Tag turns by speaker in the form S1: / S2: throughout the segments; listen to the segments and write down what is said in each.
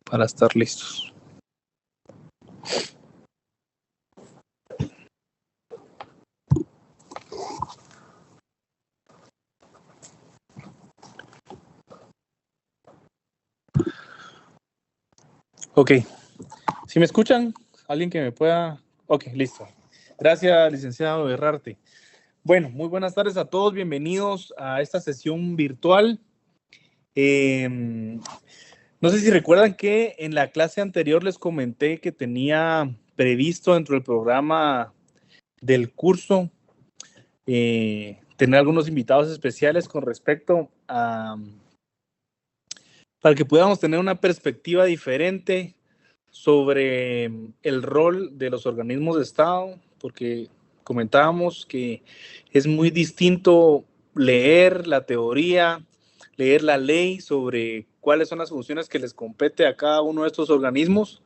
S1: para estar listos. Ok, ¿sí me escuchan? ¿Alguien que me pueda? Ok, listo. Gracias, licenciado Herrarte. Bueno, muy buenas tardes a todos, bienvenidos a esta sesión virtual. No sé si recuerdan que en la clase anterior les comenté que tenía previsto dentro del programa del curso tener algunos invitados especiales con respecto a, para que podamos tener una perspectiva diferente sobre el rol de los organismos de Estado, porque comentábamos que es muy distinto leer la teoría, leer la ley sobre cuáles son las funciones que les compete a cada uno de estos organismos,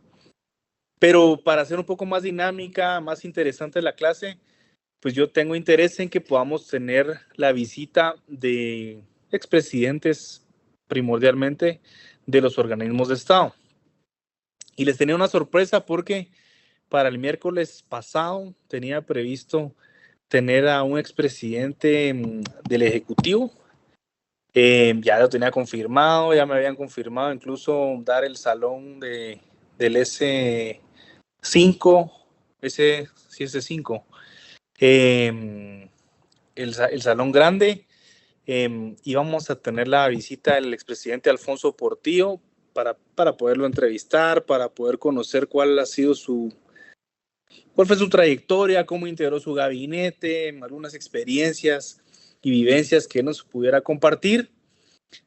S1: pero para hacer un poco más dinámica, más interesante la clase, pues yo tengo interés en que podamos tener la visita de expresidentes primordialmente de los organismos de Estado. Y les tenía una sorpresa porque para el miércoles pasado tenía previsto tener a un expresidente del Ejecutivo. Ya lo tenía confirmado, ya me habían confirmado incluso dar el salón del S5, S5, el salón grande. Íbamos a tener la visita del expresidente Alfonso Portillo para poderlo entrevistar, para poder conocer cuál fue su trayectoria, cómo integró su gabinete, algunas experiencias y vivencias que nos pudiera compartir.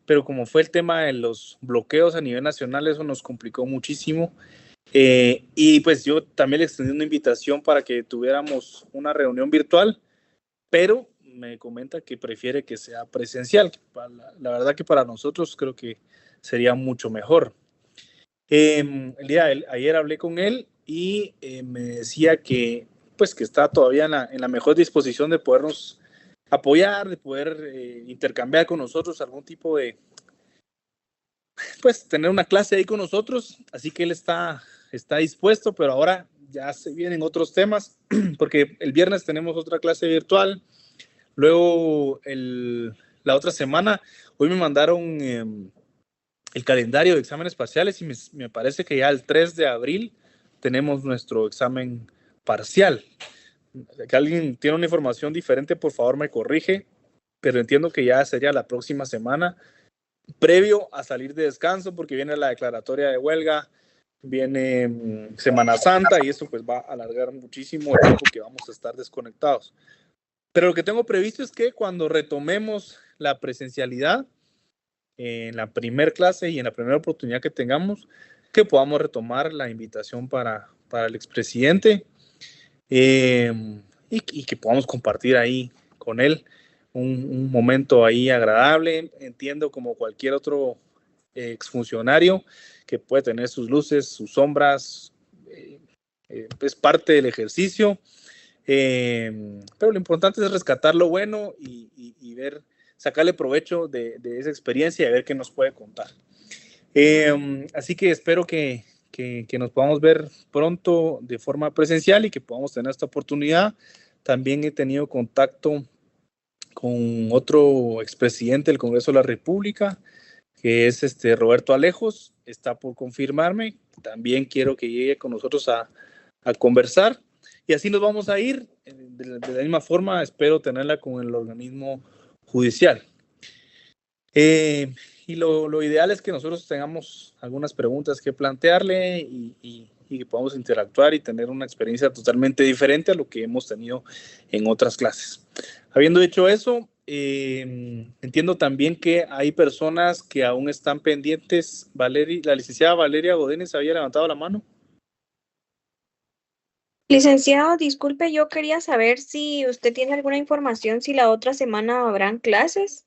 S1: Pero como fue el tema de los bloqueos a nivel nacional, eso nos complicó muchísimo. Y pues yo también le extendí una invitación para que tuviéramos una reunión virtual, pero me comenta que prefiere que sea presencial. La verdad que para nosotros creo que sería mucho mejor. El día de ayer hablé con él y me decía que pues que está todavía en la mejor disposición de podernos apoyar, de poder intercambiar con nosotros algún tipo de, pues tener una clase ahí con nosotros, así que él está dispuesto, pero ahora ya se vienen otros temas, porque el viernes tenemos otra clase virtual, luego la otra semana, hoy me mandaron el calendario de exámenes parciales y me parece que ya el 3 de abril tenemos nuestro examen parcial. Que alguien tiene una información diferente, por favor me corrige, pero entiendo que ya sería la próxima semana, previo a salir de descanso, porque viene la declaratoria de huelga, viene Semana Santa y eso pues va a alargar muchísimo el tiempo que vamos a estar desconectados. Pero lo que tengo previsto es que cuando retomemos la presencialidad, en la primera clase y en la primera oportunidad que tengamos, que podamos retomar la invitación para el expresidente y que podamos compartir ahí con él un momento ahí agradable. Entiendo como cualquier otro exfuncionario que puede tener sus luces, sus sombras, es parte del ejercicio, pero lo importante es rescatar lo bueno y ver, sacarle provecho de esa experiencia y ver qué nos puede contar. Así que espero que nos podamos ver pronto de forma presencial y que podamos tener esta oportunidad. También he tenido contacto con otro expresidente del Congreso de la República, que es Roberto Alejos, está por confirmarme. También quiero que llegue con nosotros a conversar y así nos vamos a ir. De la misma forma, espero tenerla con el organismo judicial. Y lo ideal es que nosotros tengamos algunas preguntas que plantearle y que podamos interactuar y tener una experiencia totalmente diferente a lo que hemos tenido en otras clases. Habiendo dicho eso, entiendo también que hay personas que aún están pendientes. La licenciada Valeria Godínez había levantado la mano.
S2: Licenciado, disculpe, yo quería saber si usted tiene alguna información si la otra semana habrán clases.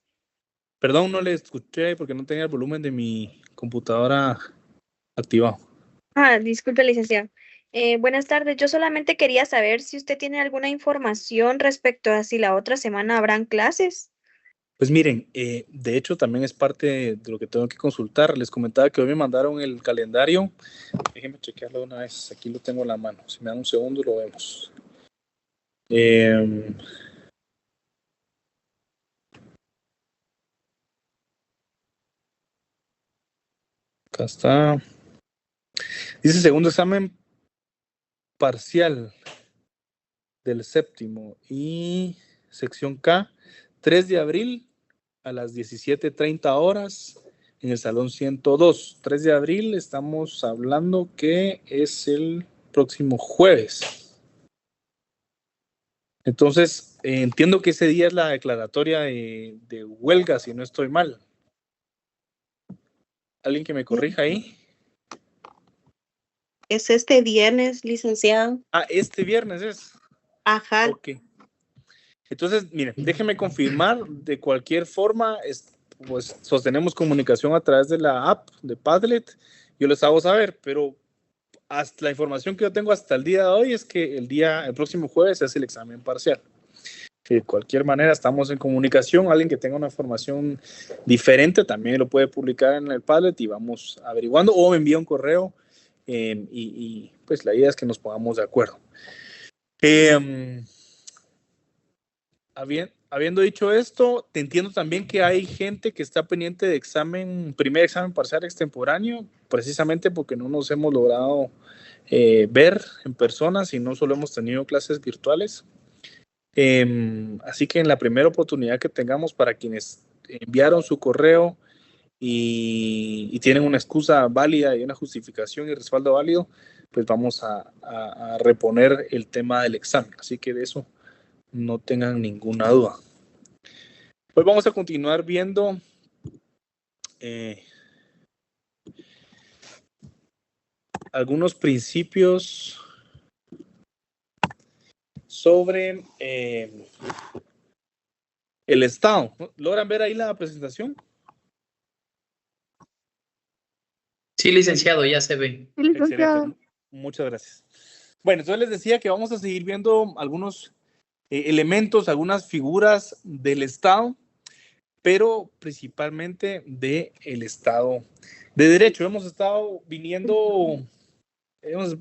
S1: Perdón, no le escuché porque no tenía el volumen de mi computadora activado.
S2: Disculpe, licenciado. Buenas tardes, yo solamente quería saber si usted tiene alguna información respecto a si la otra semana habrán clases.
S1: Pues miren, de hecho también es parte de lo que tengo que consultar. Les comentaba que hoy me mandaron el calendario. Déjenme chequearlo de una vez. Aquí lo tengo en la mano. Si me dan un segundo lo vemos. Acá está. Dice segundo examen parcial del séptimo y sección K, 3 de abril a las 17:30 horas en el salón 102. 3 de abril, estamos hablando que es el próximo jueves. Entonces, entiendo que ese día es la declaratoria de huelga, si no estoy mal. ¿Alguien que me corrija ahí?
S3: Es este viernes, licenciado.
S1: Ah, este viernes es.
S3: Ajá.
S1: Ok. Entonces, miren, déjenme confirmar. De cualquier forma, pues sostenemos comunicación a través de la app de Padlet. Yo les hago saber, pero hasta la información que yo tengo hasta el día de hoy es que el próximo jueves es el examen parcial. De cualquier manera, estamos en comunicación. Alguien que tenga una información diferente también lo puede publicar en el Padlet y vamos averiguando, o me envía un correo y pues la idea es que nos pongamos de acuerdo. Habiendo dicho esto, te entiendo también que hay gente que está pendiente de primer examen parcial extemporáneo, precisamente porque no nos hemos logrado ver en persona, sino solo hemos tenido clases virtuales. Así que en la primera oportunidad que tengamos, para quienes enviaron su correo y tienen una excusa válida y una justificación y respaldo válido, pues vamos a reponer el tema del examen. Así que de eso no tengan ninguna duda. Hoy vamos a continuar viendo algunos principios sobre el Estado. ¿Logran ver ahí la presentación?
S4: Sí, licenciado, ya se ve.
S1: Excelente, muchas gracias. Bueno, entonces les decía que vamos a seguir viendo algunos elementos, algunas figuras del Estado, pero principalmente del Estado de Derecho. Hemos estado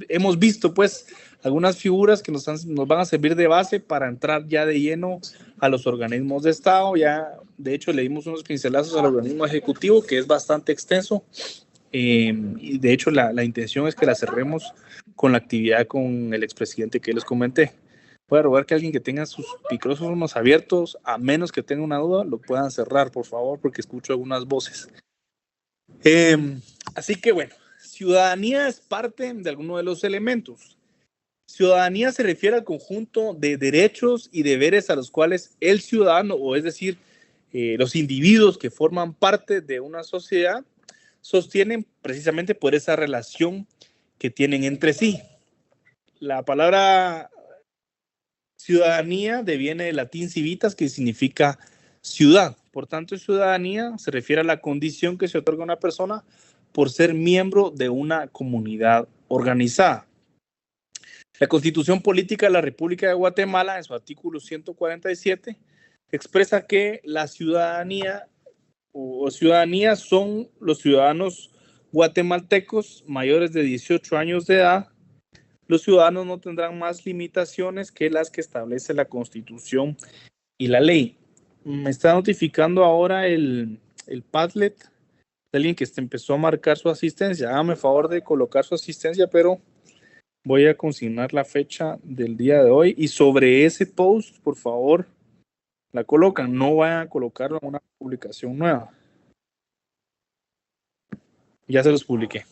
S1: hemos visto pues algunas figuras que nos van a servir de base para entrar ya de lleno a los organismos de Estado. Ya, de hecho, le dimos unos pincelazos al organismo ejecutivo, que es bastante extenso. Y de hecho, la intención es que la cerremos con la actividad con el expresidente que les comenté. Voy a rogar que alguien que tenga sus micrófonos abiertos, a menos que tenga una duda, lo puedan cerrar, por favor, porque escucho algunas voces. Así que bueno, ciudadanía es parte de alguno de los elementos. Ciudadanía se refiere al conjunto de derechos y deberes a los cuales el ciudadano, o es decir, los individuos que forman parte de una sociedad, sostienen precisamente por esa relación que tienen entre sí. La palabra ciudadanía deviene del latín civitas, que significa ciudad. Por tanto, ciudadanía se refiere a la condición que se otorga a una persona por ser miembro de una comunidad organizada. La Constitución Política de la República de Guatemala, en su artículo 147, expresa que la ciudadanía o ciudadanía son los ciudadanos guatemaltecos mayores de 18 años de edad. Los ciudadanos no tendrán más limitaciones que las que establece la Constitución y la ley. Me está notificando ahora el Padlet de alguien que empezó a marcar su asistencia. Hágame favor de colocar su asistencia, pero voy a consignar la fecha del día de hoy y sobre ese post, por favor, la colocan. No vayan a colocarlo en una publicación nueva. Ya se los publiqué.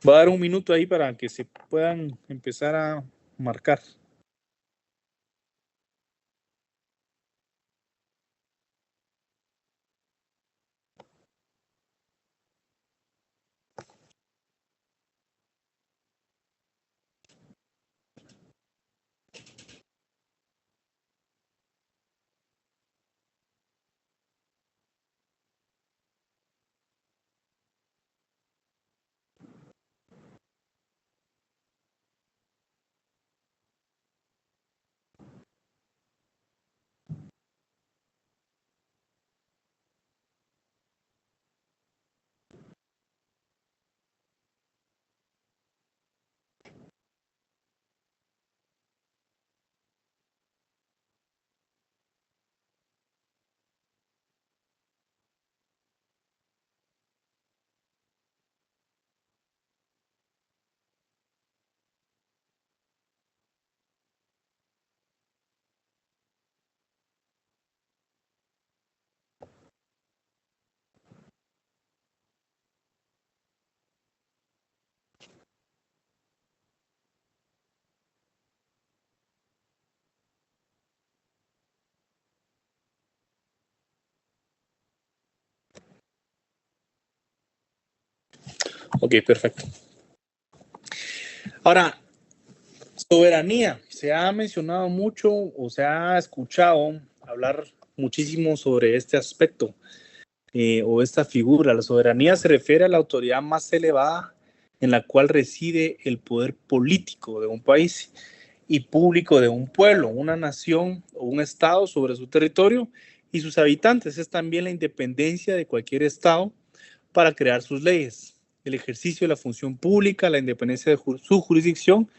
S1: Voy a dar un minuto ahí para que se puedan empezar a marcar. Ok, perfecto. Ahora, soberanía. Se ha mencionado mucho o se ha escuchado hablar muchísimo sobre este aspecto o esta figura. La soberanía se refiere a la autoridad más elevada en la cual reside el poder político de un país y público de un pueblo, una nación o un estado sobre su territorio y sus habitantes. Es también la independencia de cualquier estado para crear sus leyes, el ejercicio de la función pública, la independencia de su jurisdicción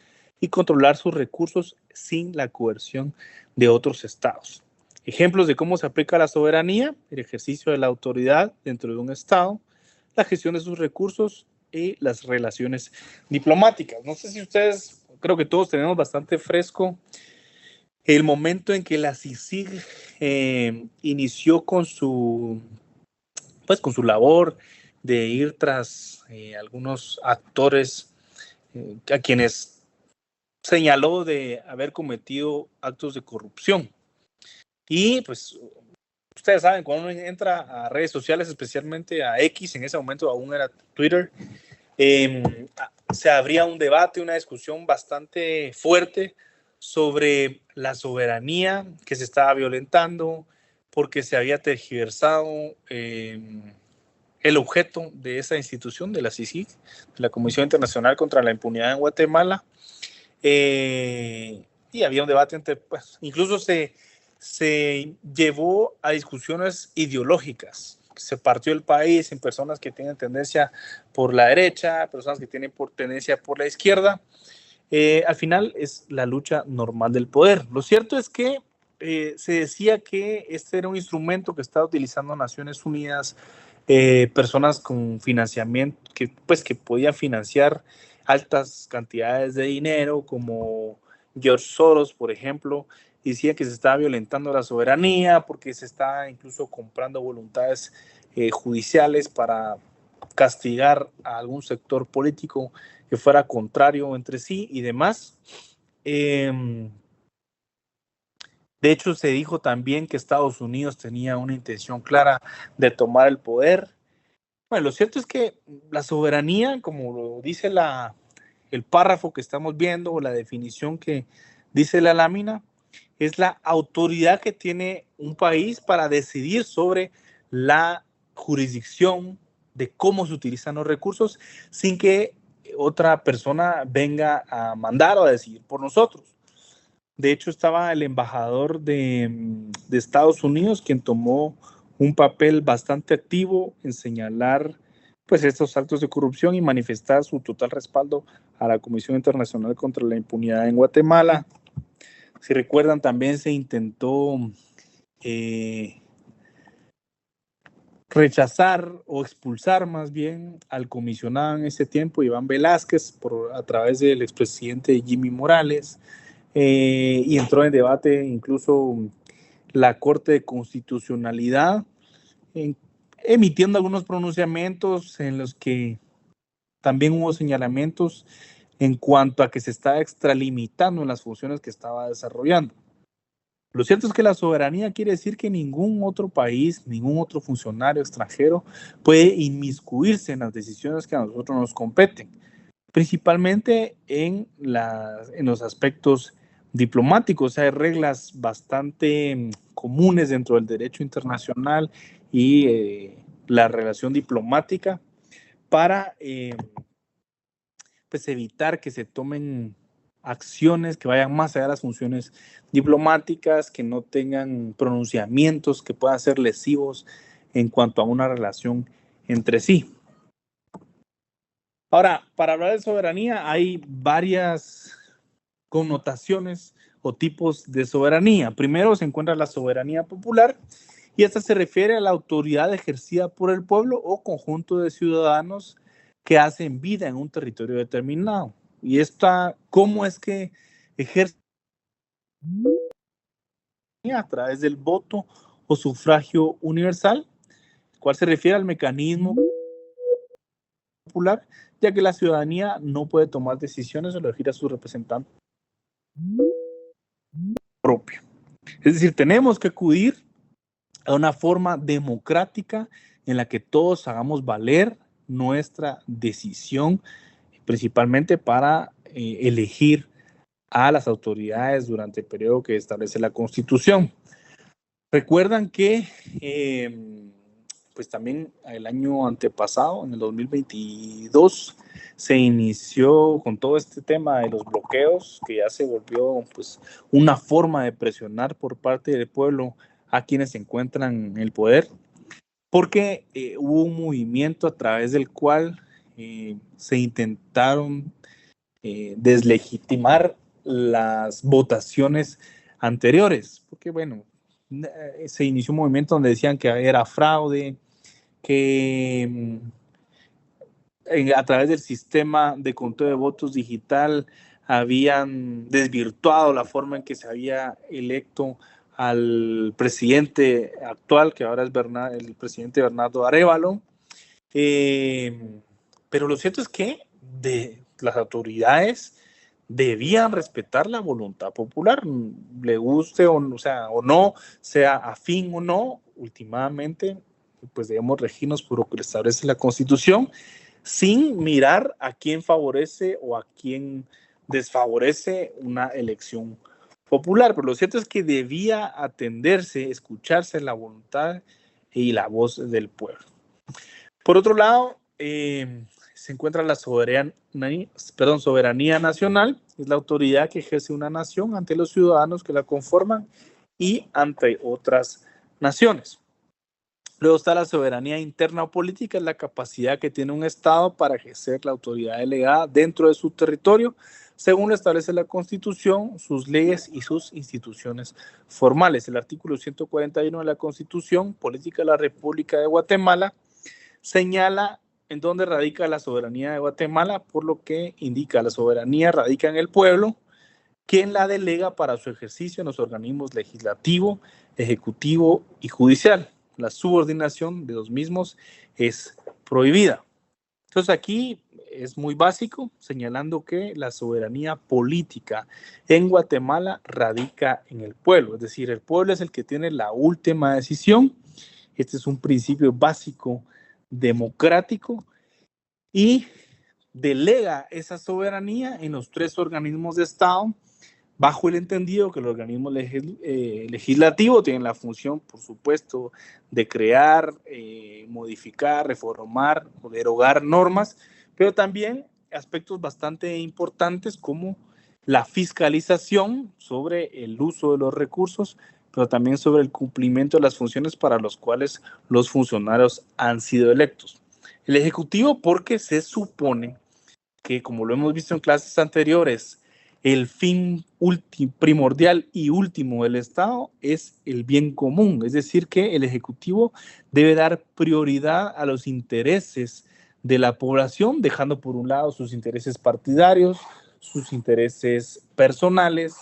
S1: y controlar sus recursos sin la coerción de otros estados. Ejemplos de cómo se aplica la soberanía: el ejercicio de la autoridad dentro de un estado, la gestión de sus recursos y las relaciones diplomáticas. No sé si ustedes, creo que todos tenemos bastante fresco el momento en que la CICIG inició con su labor de ir tras algunos actores a quienes señaló de haber cometido actos de corrupción. Y pues ustedes saben, cuando uno entra a redes sociales, especialmente a X, en ese momento aún era Twitter, se abría un debate, una discusión bastante fuerte sobre la soberanía que se estaba violentando, porque se había tergiversado el objeto de esa institución, de la CICIG, de la Comisión Internacional contra la Impunidad en Guatemala. Y había un debate entre, pues, incluso se llevó a discusiones ideológicas. Se partió el país en personas que tienen tendencia por la derecha, personas que tienen tendencia por la izquierda. Al final es la lucha normal del poder. Lo cierto es que se decía que este era un instrumento que estaba utilizando Naciones Unidas, personas con financiamiento, que podían financiar altas cantidades de dinero, como George Soros, por ejemplo. Decía que se estaba violentando la soberanía porque se estaba incluso comprando voluntades judiciales para castigar a algún sector político que fuera contrario entre sí y demás. De hecho, se dijo también que Estados Unidos tenía una intención clara de tomar el poder. Bueno, lo cierto es que la soberanía, como lo dice el párrafo que estamos viendo, o la definición que dice la lámina, es la autoridad que tiene un país para decidir sobre la jurisdicción de cómo se utilizan los recursos sin que otra persona venga a mandar o a decidir por nosotros. De hecho, estaba el embajador de Estados Unidos, quien tomó un papel bastante activo en señalar pues estos actos de corrupción y manifestar su total respaldo a la Comisión Internacional contra la Impunidad en Guatemala. Si recuerdan, también se intentó rechazar o expulsar más bien al comisionado en ese tiempo, Iván Velázquez, a través del expresidente Jimmy Morales, y entró en debate incluso la Corte de Constitucionalidad, emitiendo algunos pronunciamientos en los que también hubo señalamientos en cuanto a que se estaba extralimitando en las funciones que estaba desarrollando. Lo cierto es que la soberanía quiere decir que ningún otro país, ningún otro funcionario extranjero puede inmiscuirse en las decisiones que a nosotros nos competen, principalmente en los aspectos diplomáticos. Hay reglas bastante comunes dentro del derecho internacional y la relación diplomática para pues evitar que se tomen acciones que vayan más allá de las funciones diplomáticas, que no tengan pronunciamientos que puedan ser lesivos en cuanto a una relación entre sí. Ahora, para hablar de soberanía hay varias connotaciones o tipos de soberanía. Primero se encuentra la soberanía popular, y esta se refiere a la autoridad ejercida por el pueblo o conjunto de ciudadanos que hacen vida en un territorio determinado. Y esta, ¿cómo es que ejerce? A través del voto o sufragio universal, cual se refiere al mecanismo popular, ya que la ciudadanía no puede tomar decisiones o elegir a su representante propio. Es decir, tenemos que acudir a una forma democrática en la que todos hagamos valer nuestra decisión, principalmente para elegir a las autoridades durante el periodo que establece la Constitución. Recuerdan que pues también el año antepasado, en el 2022, se inició con todo este tema de los bloqueos, que ya se volvió pues una forma de presionar por parte del pueblo a quienes se encuentran en el poder, porque hubo un movimiento a través del cual se intentaron deslegitimar las votaciones anteriores, porque bueno, se inició un movimiento donde decían que era fraude, que a través del sistema de conteo de votos digital habían desvirtuado la forma en que se había electo al presidente actual, que ahora es el presidente Bernardo Arévalo. Pero lo cierto es que las autoridades debían respetar la voluntad popular, le guste o no, sea afín o no, últimamente pues debemos regirnos por lo que establece la Constitución, sin mirar a quién favorece o a quién desfavorece una elección popular. Pero lo cierto es que debía atenderse, escucharse la voluntad y la voz del pueblo. Por otro lado, se encuentra la soberanía nacional, es la autoridad que ejerce una nación ante los ciudadanos que la conforman y ante otras naciones. Luego está la soberanía interna o política, es la capacidad que tiene un Estado para ejercer la autoridad delegada dentro de su territorio, según lo establece la Constitución, sus leyes y sus instituciones formales. El artículo 141 de la Constitución Política de la República de Guatemala señala en dónde radica la soberanía de Guatemala, por lo que indica la soberanía radica en el pueblo, quien la delega para su ejercicio en los organismos legislativo, ejecutivo y judicial. La subordinación de los mismos es prohibida. Entonces aquí es muy básico, señalando que la soberanía política en Guatemala radica en el pueblo, es decir, el pueblo es el que tiene la última decisión. Este es un principio básico democrático y delega esa soberanía en los tres organismos de Estado, bajo el entendido que el organismo legislativo tiene la función, por supuesto, de crear, modificar, reformar o derogar normas, pero también aspectos bastante importantes como la fiscalización sobre el uso de los recursos, pero también sobre el cumplimiento de las funciones para los cuales los funcionarios han sido electos. El Ejecutivo, porque se supone que, como lo hemos visto en clases anteriores, el fin primordial y último del Estado es el bien común, es decir, que el Ejecutivo debe dar prioridad a los intereses de la población, dejando por un lado sus intereses partidarios, sus intereses personales,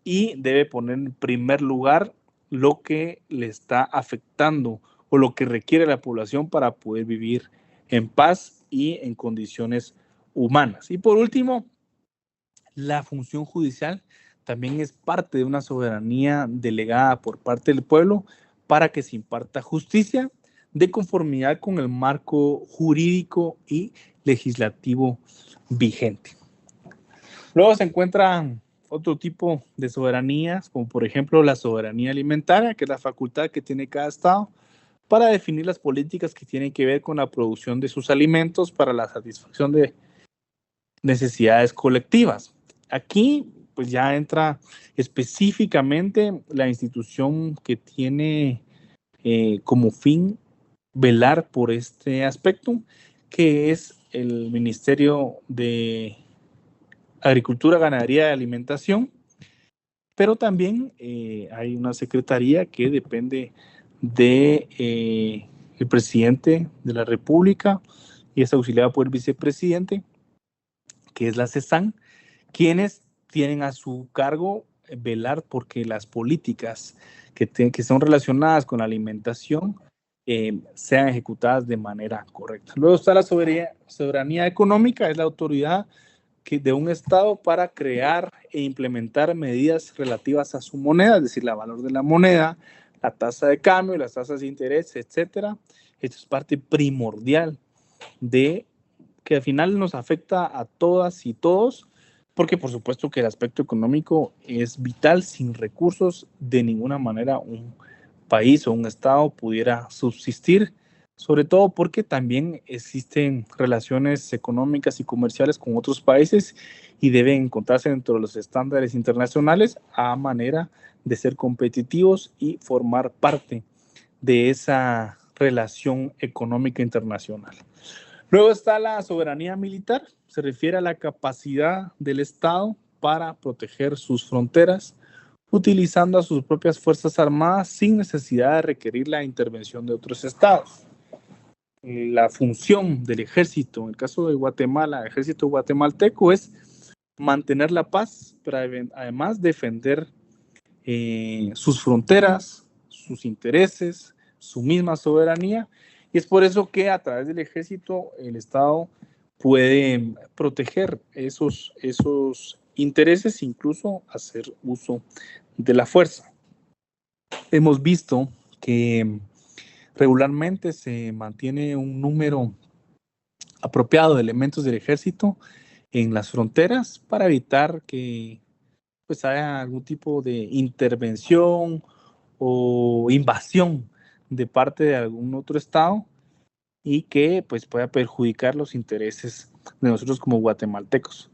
S1: y debe poner en primer lugar lo que le está afectando o lo que requiere la población para poder vivir en paz y en condiciones humanas. Y por último, la función judicial también es parte de una soberanía delegada por parte del pueblo para que se imparta justicia de conformidad con el marco jurídico y legislativo vigente. Luego se encuentran otro tipo de soberanías, como por ejemplo la soberanía alimentaria, que es la facultad que tiene cada estado para definir las políticas que tienen que ver con la producción de sus alimentos para la satisfacción de necesidades colectivas. Aquí pues ya entra específicamente la institución que tiene como fin velar por este aspecto, que es el Ministerio de Agricultura, Ganadería y Alimentación, pero también hay una secretaría que depende de el presidente de la República y es auxiliada por el vicepresidente, que es la CESAN, quienes tienen a su cargo velar porque las políticas que son relacionadas con la alimentación sean ejecutadas de manera correcta. Luego está la soberanía económica, es la autoridad de un Estado para crear e implementar medidas relativas a su moneda, es decir, el valor de la moneda, la tasa de cambio, las tasas de interés, etcétera. Esto es parte primordial de que al final nos afecta a todas y todos, porque por supuesto que el aspecto económico es vital. Sin recursos, de ninguna manera un país o un estado pudiera subsistir, sobre todo porque también existen relaciones económicas y comerciales con otros países y deben encontrarse dentro de los estándares internacionales a manera de ser competitivos y formar parte de esa relación económica internacional. Luego está la soberanía militar, se refiere a la capacidad del Estado para proteger sus fronteras, utilizando a sus propias fuerzas armadas sin necesidad de requerir la intervención de otros estados. La función del ejército, en el caso de Guatemala, el ejército guatemalteco, es mantener la paz, pero además defender sus fronteras, sus intereses, su misma soberanía, y es por eso que a través del ejército el Estado puede proteger esos intereses, incluso hacer uso de la fuerza. Hemos visto que regularmente se mantiene un número apropiado de elementos del ejército en las fronteras para evitar que pues haya algún tipo de intervención o invasión de parte de algún otro estado y que pues pueda perjudicar los intereses de nosotros como guatemaltecos.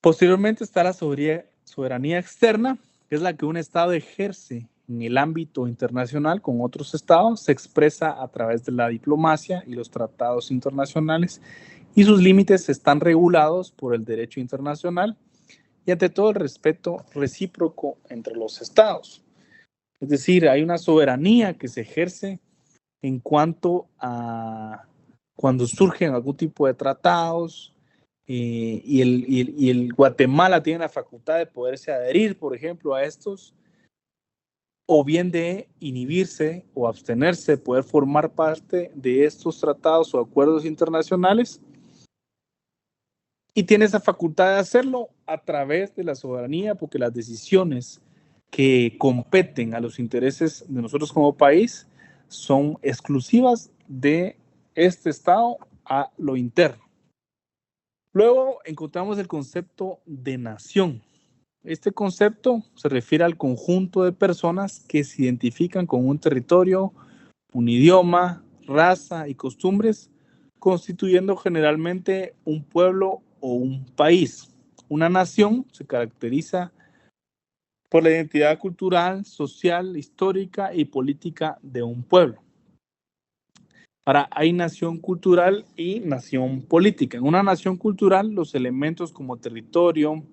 S1: Posteriormente está la soberanía externa, que es la que un estado ejerce en el ámbito internacional con otros estados, se expresa a través de la diplomacia y los tratados internacionales y sus límites están regulados por el derecho internacional y ante todo el respeto recíproco entre los estados. Es decir, hay una soberanía que se ejerce en cuanto a cuando surgen algún tipo de tratados y el Guatemala tiene la facultad de poderse adherir, por ejemplo, a estos, o bien de inhibirse o abstenerse, poder formar parte de estos tratados o acuerdos internacionales, y tiene esa facultad de hacerlo a través de la soberanía, porque las decisiones que competen a los intereses de nosotros como país son exclusivas de este Estado a lo interno. Luego encontramos el concepto de nación. Este concepto se refiere al conjunto de personas que se identifican con un territorio, un idioma, raza y costumbres, constituyendo generalmente un pueblo o un país. Una nación se caracteriza por la identidad cultural, social, histórica y política de un pueblo. Ahora, hay nación cultural y nación política. En una nación cultural, los elementos como territorio,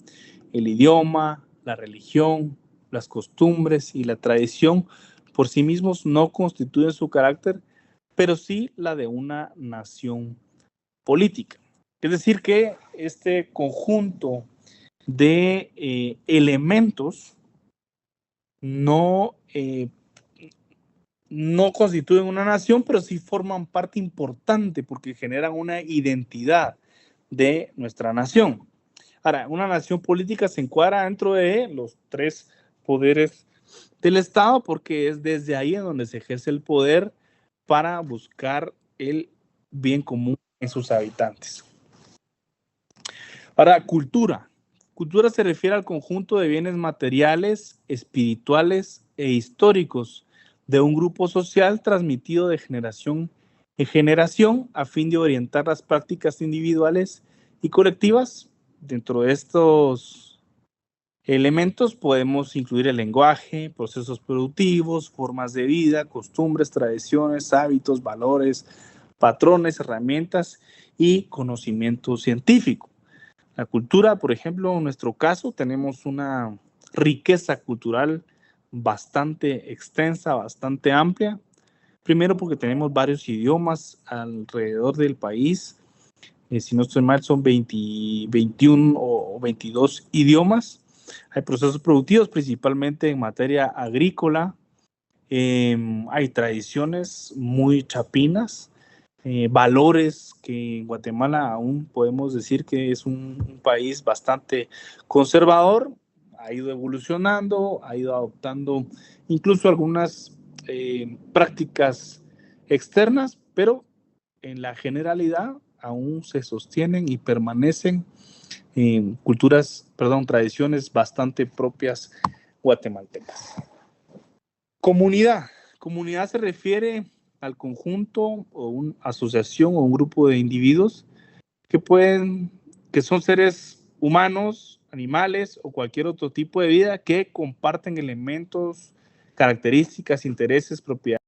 S1: el idioma, la religión, las costumbres y la tradición por sí mismos no constituyen su carácter, pero sí la de una nación política. Es decir, que este conjunto de elementos no constituyen una nación, pero sí forman parte importante porque generan una identidad de nuestra nación. Ahora, una nación política se encuadra dentro de los tres poderes del Estado porque es desde ahí en donde se ejerce el poder para buscar el bien común en sus habitantes. Ahora, cultura. Cultura se refiere al conjunto de bienes materiales, espirituales e históricos de un grupo social transmitido de generación en generación a fin de orientar las prácticas individuales y colectivas. Dentro de estos elementos podemos incluir el lenguaje, procesos productivos, formas de vida, costumbres, tradiciones, hábitos, valores, patrones, herramientas y conocimiento científico. La cultura, por ejemplo, en nuestro caso, tenemos una riqueza cultural bastante extensa, bastante amplia. Primero porque tenemos varios idiomas alrededor del país. Si no estoy mal, son 21 o 22 idiomas. Hay procesos productivos, principalmente en materia agrícola. Hay tradiciones muy chapinas. Valores que en Guatemala aún podemos decir que es un país bastante conservador, ha ido evolucionando, ha ido adoptando incluso algunas prácticas externas, pero en la generalidad aún se sostienen y permanecen tradiciones bastante propias guatemaltecas. Comunidad. Comunidad se refiere al conjunto o una asociación o un grupo de individuos que son seres humanos, animales o cualquier otro tipo de vida que comparten elementos, características, intereses, propiedades